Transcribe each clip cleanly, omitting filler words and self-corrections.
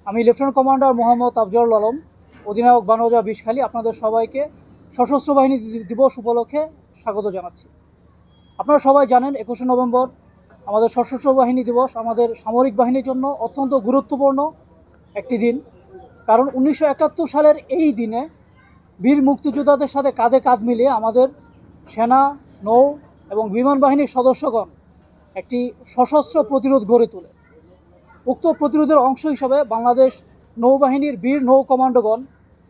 আমি lieutenant commander Mohammad Afzal Alam, অধিনায়ক বানৌজা বিষখালী, আপনাদের সবাইকে সশস্ত্র বাহিনী দিবস উপলক্ষে স্বাগত জানাচ্ছি। আপনারা সবাই জানেন 21শে নভেম্বর আমাদের সশস্ত্র বাহিনী দিবস আমাদের সামরিক বাহিনীর জন্য অত্যন্ত গুরুত্বপূর্ণ একটি দিন। কারণ 1971 সালের এই দিনে বীর মুক্তিযোদ্ধাদের সাথে কাঁধে কাঁধ মিলিয়ে আমাদের সেনা, নৌ এবং বিমান বাহিনীর সদস্যগণ একটি সশস্ত্র প্রতিরোধ গড়ে তোলে। উক্ত প্রতিরোধের অংশ হিসাবে বাংলাদেশ নৌবাহিনীর বীর নৌ কমান্ডোগণ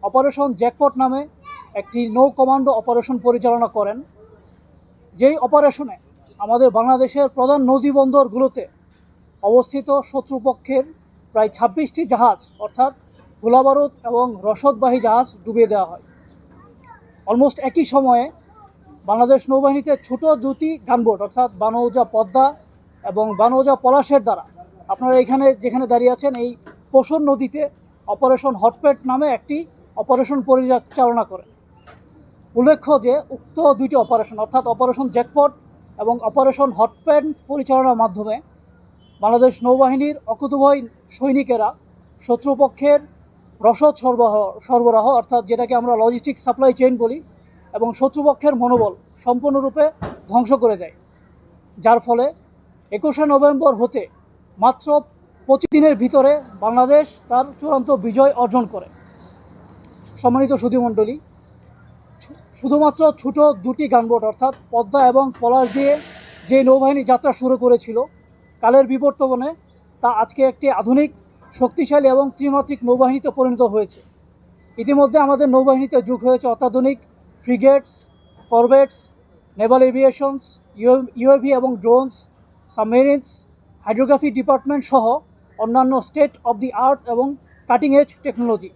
অপারেশন জ্যাকপট নামে একটি নৌ কমান্ডো অপারেশন পরিচালনা করেন। যেই অপারেশনে আমাদের বাংলাদেশের প্রধান নদীবন্দরগুলোতে অবস্থিত শত্রুপক্ষের প্রায় 26টি জাহাজ অর্থাৎ গোলাবারুদ এবং রসদবাহী জাহাজ ডুবিয়ে দেওয়া হয়। অলমোস্ট একই সময়ে বাংলাদেশ নৌবাহিনীতে ছোট দুটি গানবোট অর্থাৎ বানৌজা পদ্মা এবং বানৌজা পলাশের দ্বারা আপনারা এখানে যেখানে দাঁড়িয়ে আছেন এই পোষণ নদীতে অপারেশন হটপেট নামে একটি অপারেশন পরিচালনা করে। উল্লেখ্য যে উক্ত দুইটি অপারেশন অর্থাৎ অপারেশন জ্যাকপট এবং অপারেশন হটপেট পরিচালনার মাধ্যমে বাংলাদেশ নৌবাহিনীর অকুতোভয় সৈনিকেরা শত্রুপক্ষের রসদ সরবরাহ অর্থাৎ যেটাকে আমরা লজিস্টিক সাপ্লাই চেইন বলি এবং শত্রুপক্ষের মনোবল সম্পূর্ণরূপে ধ্বংস করে দেয়, যার ফলে 21শে নভেম্বর হতে মাত্র 25 দিনের ভিতরে বাংলাদেশ তার চূড়ান্ত বিজয় অর্জন করে। সম্মানিত সুধীমণ্ডলী, শুধুমাত্র ছোট দুটি গানবোট অর্থাৎ পদ্মা এবং পলাশ দিয়ে যে নৌবাহিনী যাত্রা শুরু করেছিল, কালের বিবর্তনে তা আজকে একটি আধুনিক, শক্তিশালী এবং ত্রিমাত্রিক নৌবাহিনীতে পরিণত হয়েছে। ইতিমধ্যে আমাদের নৌবাহিনীতে যোগ হয়েছে অত্যাধুনিক ফ্রিগেটস, করভেটস, নেভাল এভিয়েশনস, ইউএভি এবং ড্রোনস, সাবমেরিনস, হাইড্রোগ্রাফি ডিপার্টমেন্ট সহ অন্যান্য স্টেট অব দি আর্ট এবং কাটিং এজ টেকনোলজি।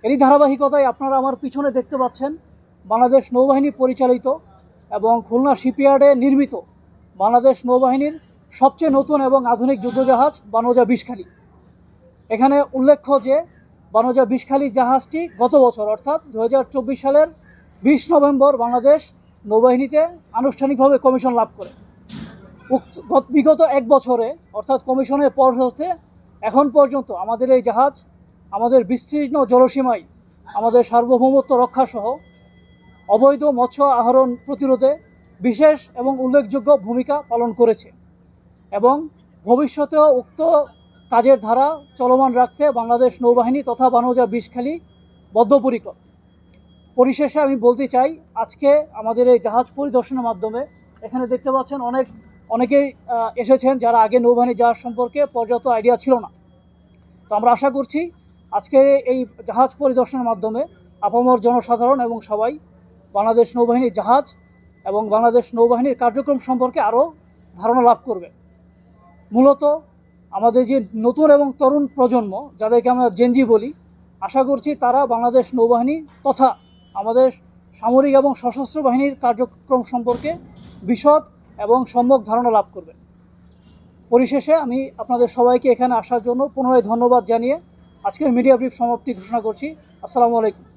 এরই ধারাবাহিকতায় আপনারা আমার পিছনে দেখতে পাচ্ছেন বাংলাদেশ নৌবাহিনী পরিচালিত এবং খুলনা শিপইয়ার্ডে নির্মিত বাংলাদেশ নৌবাহিনীর সবচেয়ে নতুন এবং আধুনিক যুদ্ধজাহাজ বানৌজা বিষখালী। এখানে উল্লেখ্য যে বানৌজা বিষখালী জাহাজটি গত বছর অর্থাৎ 2024 সালের 20 নভেম্বর বাংলাদেশ নৌবাহিনীতে আনুষ্ঠানিকভাবে কমিশন লাভ করে। বিগত এক বছরে অর্থাৎ কমিশনের পর হতে এখন পর্যন্ত আমাদের এই জাহাজ আমাদের বিস্তীর্ণ জলসীমায় আমাদের সার্বভৌমত্ব রক্ষাসহ অবৈধ মৎস্য আহরণ প্রতিরোধে বিশেষ এবং উল্লেখযোগ্য ভূমিকা পালন করেছে এবং ভবিষ্যতেও উক্ত কাজের ধারা চলমান রাখতে বাংলাদেশ নৌবাহিনী তথা বানৌজা বিষখালী বদ্ধপরিকর। পরিশেষে আমি বলতে চাই, আজকে আমাদের এই জাহাজ পরিদর্শনের মাধ্যমে এখানে দেখতে পাচ্ছেন অনেকেই এসেছেন যারা আগে নৌবাহিনী জাহাজ সম্পর্কে পর্যাপ্ত আইডিয়া ছিল না। তো আমরা আশা করছি আজকে এই জাহাজ পরিদর্শনের মাধ্যমে আপামর জনসাধারণ এবং সবাই বাংলাদেশ নৌবাহিনীর জাহাজ এবং বাংলাদেশ নৌবাহিনীর কার্যক্রম সম্পর্কে আরও ধারণা লাভ করবে। মূলত আমাদের যে নতুন এবং তরুণ প্রজন্ম, যাদেরকে আমরা জেনজি বলি, আশা করছি তারা বাংলাদেশ নৌবাহিনী তথা আমাদের সামরিক এবং সশস্ত্র বাহিনীর কার্যক্রম সম্পর্কে বিশদ এবং সম্যক ধারণা লাভ করবে। পরিশেষে আমি আপনাদের সবাইকে এখানে আসার জন্য পুনরায় ধন্যবাদ জানিয়ে আজকের মিডিয়া ব্রিফ সমাপ্তি ঘোষণা করছি। আসসালামু আলাইকুম।